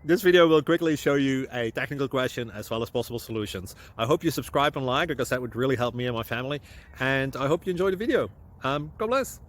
This video will quickly show you a technical question as well as possible solutions. I hope you subscribe and like because that would really help me and my family. And I hope you enjoy the video. God bless.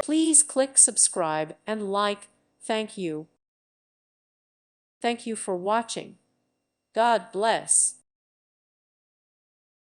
Please click subscribe and like. Thank you. Thank you for watching. God bless.